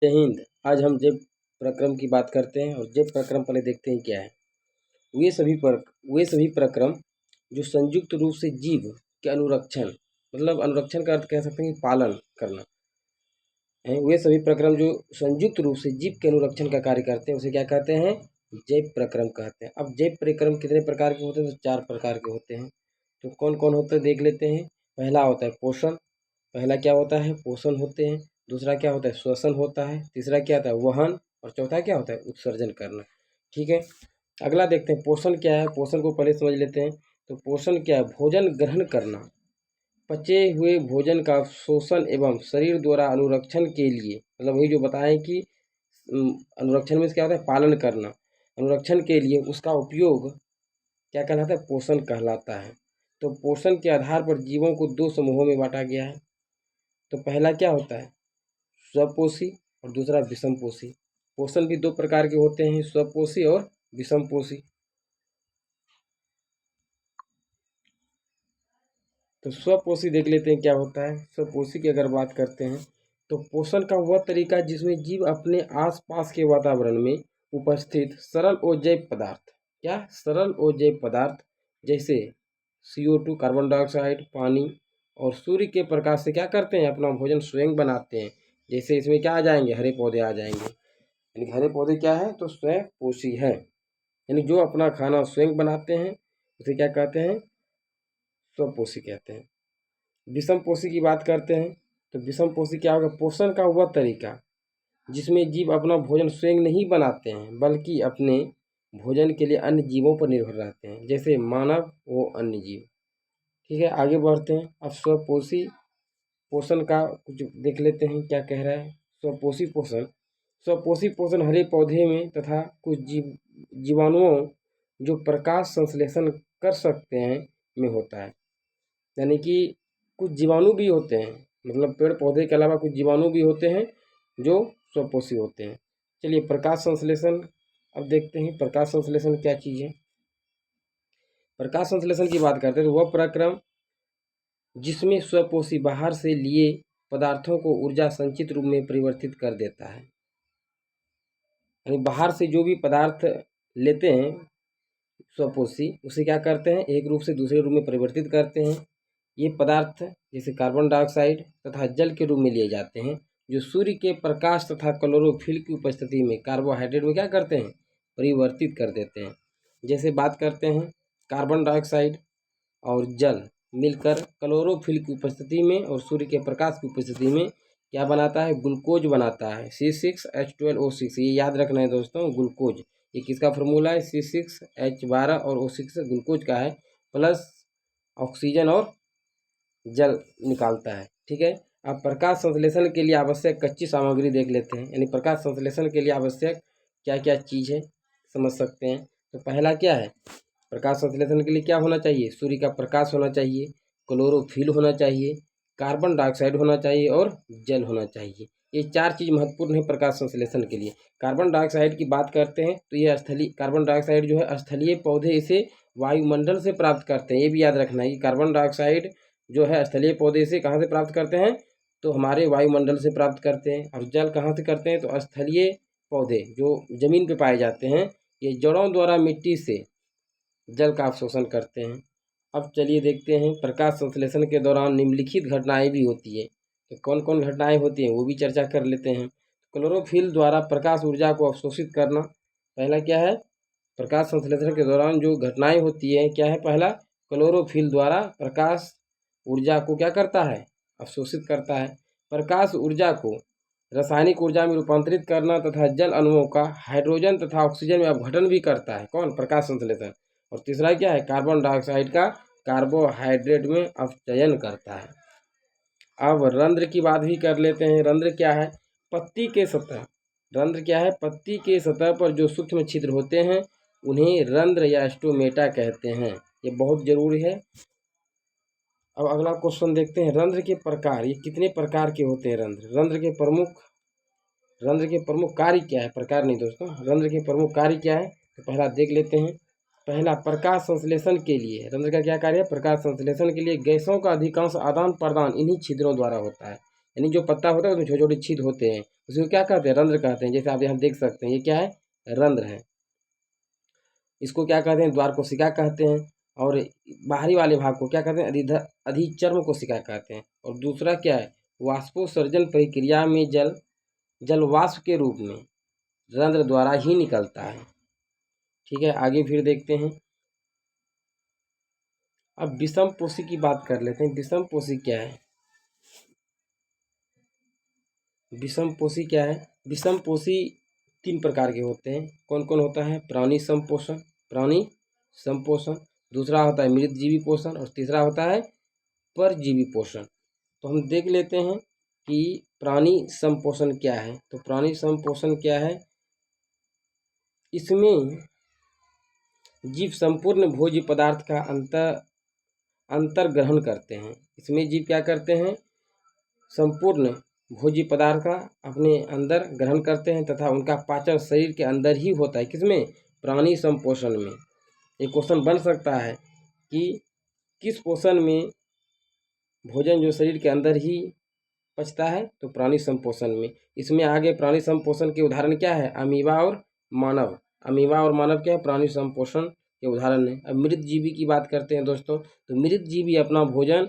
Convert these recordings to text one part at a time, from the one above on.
जय हिंद। आज हम जैव प्रक्रम की बात करते हैं और जैव प्रक्रम पहले देखते हैं क्या है। वे सभी प्रक्रम जो संयुक्त रूप से जीव के अनुरक्षण मतलब अनुरक्षण का अर्थ कह सकते हैं कि पालन करना है। वे सभी प्रक्रम जो संयुक्त रूप से जीव के अनुरक्षण का कार्य करते हैं उसे क्या कहते हैं? जैव प्रक्रम कहते हैं। अब जैव प्रक्रम कितने प्रकार के होते हैं? तो 4 प्रकार के होते हैं। तो कौन कौन होते हैं देख लेते हैं। पहला होता है पोषण। पहला क्या होता है? पोषण होते हैं। दूसरा क्या होता है? श्वसन होता है। तीसरा क्या होता है? वहन। और चौथा क्या होता है? उत्सर्जन करना। ठीक है, अगला देखते हैं पोषण क्या है। पोषण को पहले समझ लेते हैं। तो पोषण क्या है? भोजन ग्रहण करना, पचे हुए भोजन का शोषण एवं शरीर द्वारा अनुरक्षण के लिए, मतलब वही जो बताएं कि अनुरक्षण में क्या होता है? पालन करना। अनुरक्षण के लिए उसका उपयोग क्या कहलाता है? पोषण कहलाता है। तो पोषण के आधार पर जीवों को 2 समूहों में बांटा गया है। तो पहला क्या होता है? स्वपोषी और दूसरा विषमपोषी। पोषण भी 2 प्रकार के होते हैं, स्वपोषी और विषमपोषी। तो स्वपोषी देख लेते हैं क्या होता है। स्वपोषी की अगर बात करते हैं तो पोषण का वह तरीका जिसमें जीव अपने आसपास के वातावरण में उपस्थित सरल और जैव पदार्थ, क्या सरल और जैव पदार्थ जैसे CO2 कार्बन डाइऑक्साइड, पानी और सूर्य के प्रकाश से क्या करते हैं? अपना भोजन स्वयं बनाते हैं। जैसे इसमें क्या आ जाएंगे? हरे पौधे आ जाएंगे। यानी हरे पौधे क्या है? तो स्वयं पोषी है, यानी जो अपना खाना स्वयं बनाते हैं उसे क्या कहते हैं? स्वपोषी कहते हैं। विषमपोषी की बात करते हैं तो विषमपोषी क्या होगा? पोषण का वह तरीका जिसमें जीव अपना भोजन स्वयं नहीं बनाते हैं बल्कि अपने भोजन के लिए अन्य जीवों पर निर्भर रहते हैं, जैसे मानव व अन्य जीव। ठीक है, आगे बढ़ते हैं। अब स्वपोषी पोषण का कुछ देख लेते हैं क्या कह रहा है। स्वपोषी पोषण हरे पौधे में तथा कुछ जीवाणुओं जो प्रकाश संश्लेषण कर सकते हैं में होता है। यानी कि कुछ जीवाणु भी होते हैं, मतलब पेड़ पौधे के अलावा कुछ जीवाणु भी होते हैं जो स्वपोषी होते हैं। चलिए प्रकाश संश्लेषण अब देखते हैं। प्रकाश संश्लेषण क्या चीज़ है? प्रकाश संश्लेषण की बात करते हैं तो वह प्रक्रम जिसमें स्वपोषी बाहर से लिए पदार्थों को ऊर्जा संचित रूप में परिवर्तित कर देता है। यानी बाहर से जो भी पदार्थ लेते हैं स्वपोषी, उसे क्या करते हैं? एक रूप से दूसरे रूप में परिवर्तित करते हैं। ये पदार्थ जैसे कार्बन डाइऑक्साइड तथा जल के रूप में लिए जाते हैं, जो सूर्य के प्रकाश तथा क्लोरोफिल की उपस्थिति में कार्बोहाइड्रेट में क्या करते हैं? परिवर्तित कर देते हैं। जैसे बात करते हैं कार्बन डाइऑक्साइड और जल मिलकर क्लोरोफिल की उपस्थिति में और सूर्य के प्रकाश की उपस्थिति में क्या बनाता है? ग्लूकोज बनाता है, C6H12O6। ये याद रखना है दोस्तों, ग्लूकोज। ये किसका फार्मूला है? C6H12 और O6 ग्लूकोज का है, प्लस ऑक्सीजन और जल निकालता है। ठीक है, अब प्रकाश संश्लेषण के लिए आवश्यक कच्ची सामग्री देख लेते हैं। यानी प्रकाश संश्लेषण के लिए आवश्यक क्या क्या चीज़ है समझ सकते हैं। तो पहला क्या है? प्रकाश संश्लेषण के लिए क्या होना चाहिए? सूर्य का प्रकाश होना चाहिए, क्लोरोफिल होना चाहिए, कार्बन डाइऑक्साइड होना चाहिए और जल होना चाहिए। ये 4 चीज़ महत्वपूर्ण है प्रकाश संश्लेषण के लिए। कार्बन डाइऑक्साइड की बात करते हैं तो ये स्थलीय कार्बन डाइऑक्साइड जो है स्थलीय पौधे इसे वायुमंडल से प्राप्त करते हैं। ये भी याद रखना है कि कार्बन डाइऑक्साइड जो है स्थलीय पौधे से कहाँ से प्राप्त करते हैं? तो हमारे वायुमंडल से प्राप्त करते हैं। और जल कहाँ से करते हैं? तो स्थलीय पौधे जो जमीन पे पाए जाते हैं, ये जड़ों द्वारा मिट्टी से जल का अवशोषण करते हैं। अब चलिए देखते हैं प्रकाश संश्लेषण के दौरान निम्नलिखित घटनाएं भी होती है। तो कौन कौन घटनाएं होती हैं वो भी चर्चा कर लेते हैं। क्लोरोफिल द्वारा प्रकाश ऊर्जा को अवशोषित करना, पहला क्या है? प्रकाश संश्लेषण के दौरान जो घटनाएं होती है क्या है? पहला क्लोरोफिल द्वारा प्रकाश ऊर्जा को क्या करता है? अवशोषित करता है। प्रकाश ऊर्जा को रासायनिक ऊर्जा में रूपांतरित करना तथा जल अणुओं का हाइड्रोजन तथा ऑक्सीजन में अपघटन भी करता है। कौन? प्रकाश संश्लेषण। और तीसरा क्या है? कार्बन डाइऑक्साइड का कार्बोहाइड्रेट में अपचयन करता है। अब रंध्र की बात भी कर लेते हैं। रंध्र क्या है? पत्ती के सतह रंध्र क्या है? पत्ती के सतह पर जो सूक्ष्म छिद्र होते हैं उन्हें रंध्र या स्टोमेटा कहते हैं। ये बहुत जरूरी है। अब अगला क्वेश्चन देखते हैं। रंध्र के प्रकार, ये कितने प्रकार के होते हैं? रंध्र के प्रमुख कार्य क्या है? प्रकार नहीं दोस्तों, रंध्र के प्रमुख कार्य क्या है? तो पहला देख लेते हैं। पहला, प्रकाश संश्लेषण के लिए रंध्र का क्या कार्य है? प्रकाश संश्लेषण के लिए गैसों का अधिकांश आदान प्रदान इन्हीं छिद्रों द्वारा होता है। यानी जो पत्ता होता है उसमें छोटे छोटे छेद होते हैं, उसको क्या कहते हैं? रंध्र कहते हैं। जैसे आप यहाँ देख सकते हैं, ये क्या है? रंध्र है। इसको क्या कहते हैं? द्वार कोशिका कहते हैं। और बाहरी वाले भाग को क्या कहते हैं? अधिचर्म कोशिका कहते हैं। और दूसरा क्या है? वाष्पोत्सर्जन प्रक्रिया में जल वाष्प के रूप में रंध्र द्वारा ही निकलता है। ठीक है, आगे फिर देखते हैं। अब विषम पोषी की बात कर लेते हैं। विषम पोषी क्या है? विषम पोषी क्या है? विषम पोषी 3 प्रकार के होते हैं। कौन कौन होता है? प्राणी संपोषण, प्राणी संपोषण, दूसरा होता है मृतजीवी पोषण और तीसरा होता है परजीवी पोषण। तो हम देख लेते हैं कि प्राणी संपोषण क्या है। तो प्राणी संपोषण क्या है? इसमें जीव संपूर्ण भोज्य पदार्थ का अंतर ग्रहण करते हैं। इसमें जीव क्या करते हैं? संपूर्ण भोज्य पदार्थ का अपने अंदर ग्रहण करते हैं तथा उनका पाचन शरीर के अंदर ही होता है। किसमें? प्राणी संपोषण में। एक क्वेश्चन बन सकता है कि किस पोषण में भोजन जो शरीर के अंदर ही पचता है? तो प्राणी संपोषण में। इसमें आगे प्राणी संपोषण के उदाहरण क्या है? अमीबा और मानव। अमीबा और मानव क्या है? प्राणी संपोषण के उदाहरण है। अब मृत जीवी की बात करते हैं दोस्तों। तो मृत जीवी अपना भोजन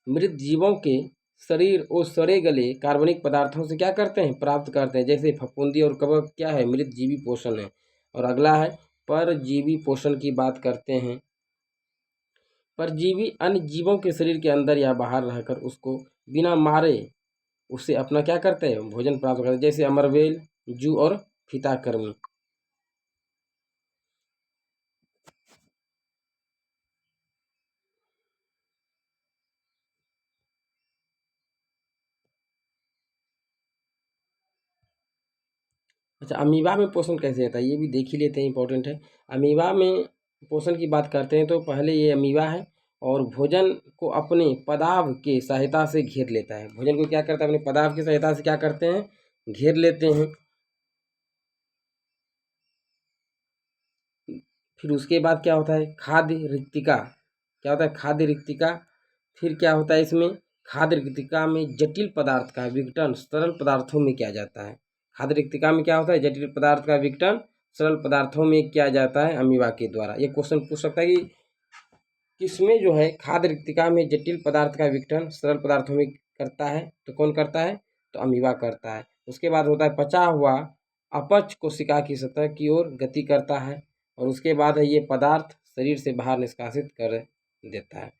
मृत जीवों के शरीर और सड़े गले कार्बनिक पदार्थों से क्या करते हैं? प्राप्त करते हैं। जैसे फफूंदी और कवक क्या है? मृत जीवी पोषण है। और अगला है परजीवी पोषण की बात करते हैं। परजीवी अन्य जीवों के शरीर के अंदर या बाहर रहकर उसको बिना मारे उससे अपना क्या करते हैं? भोजन प्राप्त करते हैं। जैसे अमरवेल, जू और फीताकृमि। अच्छा, अमीबा में पोषण कैसे होता है ये भी देख ही लेते हैं, इंपॉर्टेंट है। अमीबा में पोषण की बात करते हैं तो पहले ये अमीबा है और भोजन को अपने पदार्थ के सहायता से घेर लेता है। भोजन को क्या करता है? अपने पदार्थ की सहायता से क्या करते हैं? घेर लेते हैं। फिर उसके बाद क्या होता है? खाद्य रिक्तिका। क्या होता है? खाद्य रिक्तिका। फिर क्या होता है इसमें? खाद्य रिक्तिका में जटिल पदार्थ का विघटन सरल पदार्थों में किया जाता है। खाद्य रिक्तिका में क्या होता है? जटिल पदार्थ का विघटन सरल पदार्थों में किया जाता है अमीबा के द्वारा। ये क्वेश्चन पूछ सकता है कि किसमें जो है खाद्य रिक्तिका में जटिल पदार्थ का विघटन सरल पदार्थों में करता है? तो कौन करता है? तो अमीबा करता है। उसके बाद होता है पचा हुआ अपच कोशिका की सतह की ओर गति करता है और उसके बाद है ये पदार्थ शरीर से बाहर निष्कासित कर देता है।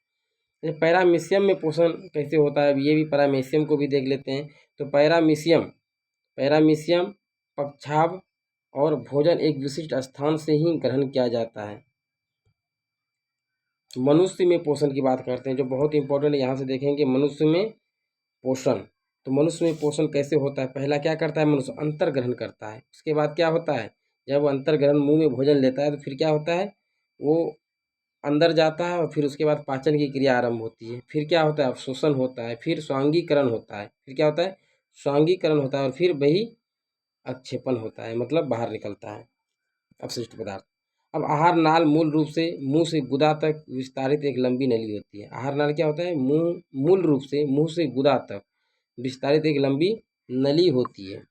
ये पैरामीशियम में पोषण कैसे होता है? अब ये भी पैरामीशियम को भी देख लेते हैं। तो पैरामीशियम पैरामीशियम पक्षाभ और भोजन एक विशिष्ट स्थान से ही ग्रहण किया जाता है। मनुष्य में पोषण की बात करते हैं जो बहुत इंपॉर्टेंट है। यहाँ से देखेंगे मनुष्य में पोषण। तो मनुष्य में पोषण कैसे होता है? पहला क्या करता है? मनुष्य अंतर ग्रहण करता है। उसके बाद क्या होता है? जब वो अंतर ग्रहण मुंह में भोजन लेता है तो फिर क्या होता है? वो अंदर जाता है और फिर उसके बाद पाचन की क्रिया आरंभ होती है। फिर क्या होता है? अवशोषण होता है। फिर स्वांगीकरण होता है। फिर क्या होता है? स्वांगीकरण होता है और फिर वही अक्षेपण होता है, मतलब बाहर निकलता है अपशिष्ट पदार्थ। अब आहार नाल मूल रूप से मुंह से गुदा तक विस्तारित एक लंबी नली होती है। आहार नाल क्या होता है? मूल रूप से मुंह से गुदा तक विस्तारित एक लंबी नली होती है।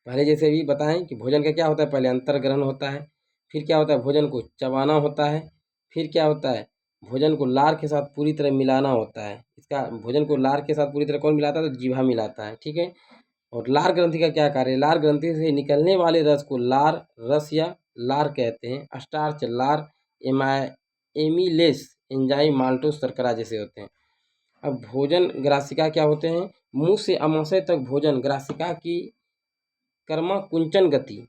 पहले जैसे भी बताएं कि भोजन का क्या होता है? पहले अंतर ग्रहण होता है। फिर क्या होता है? भोजन को चबाना होता है। फिर क्या होता है? भोजन को लार के साथ पूरी तरह मिलाना होता है। इसका भोजन को लार के साथ पूरी तरह कौन मिलाता है? तो जीवा मिलाता है। ठीक है। और लार ग्रंथि का क्या कार्य है? लार ग्रंथि से निकलने वाले रस को लार रस या लार कहते हैं। स्टार्च, लार, एमिलेस एंजाइम माल्टोस शर्करा जैसे होते हैं। अब भोजन ग्रासिका क्या होते हैं? मुंह से अमाशय तक भोजन ग्रासिका की कर्मकुंचन गति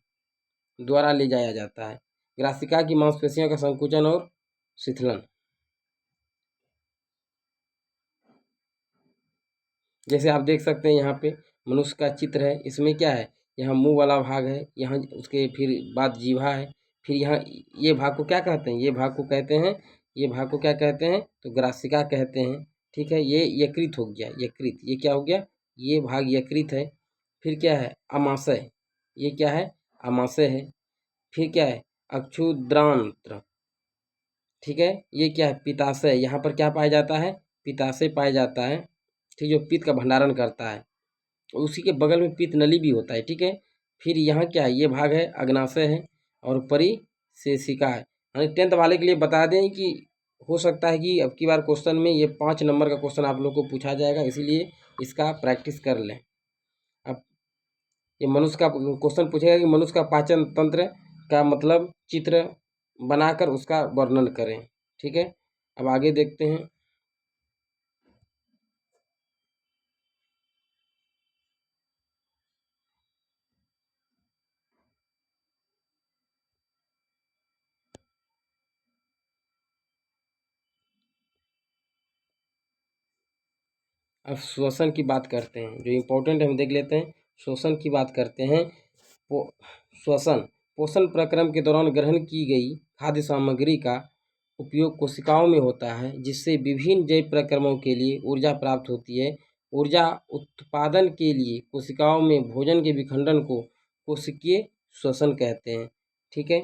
द्वारा ले जाया जाता है। ग्रासिका की मांसपेशियों का संकुचन और शिथिलन। जैसे आप देख सकते हैं यहाँ पे मनुष्य का चित्र है। इसमें क्या है? यहाँ मुंह वाला भाग है, यहाँ उसके फिर बाद जीवा है, फिर यहाँ ये भाग को क्या कहते हैं? ये भाग को कहते हैं, ये भाग को क्या कहते हैं? तो ग्रासिका कहते हैं। ठीक है, ये यकृत हो गया। यकृत, ये क्या हो गया? ये भाग यकृत है। फिर क्या है? अमाशय, ये क्या है? अमाशय है। फिर क्या है? अक्षुद्रांत्र। ठीक है, ये क्या है? पित्ताशय। यहाँ पर क्या पाया जाता है? पित्ताशय पाया जाता है। ठीक, जो पित्त का भंडारण करता है। उसी के बगल में पित्त नली भी होता है, ठीक है। फिर यहाँ क्या है, ये भाग है अग्नाशय है और परिशेषिका है। यानी 10th वाले के लिए बता दें कि हो सकता है कि अब की बार क्वेश्चन में ये 5 नंबर का क्वेश्चन आप लोग को पूछा जाएगा, इसीलिए इसका प्रैक्टिस कर लें। अब ये मनुष्य का क्वेश्चन पूछेगा कि मनुष्य का पाचन तंत्र का मतलब चित्र बनाकर उसका वर्णन करें, ठीक है। अब आगे देखते हैं। अब श्वसन की बात करते हैं, जो इम्पोर्टेंट है हम देख लेते हैं। श्वसन की बात करते हैं। श्वसन पोषण प्रक्रम के दौरान ग्रहण की गई खाद्य सामग्री का उपयोग कोशिकाओं में होता है, जिससे विभिन्न जैव प्रक्रमों के लिए ऊर्जा प्राप्त होती है। ऊर्जा उत्पादन के लिए कोशिकाओं में भोजन के विखंडन को कोशिकीय श्वसन कहते हैं, ठीक है।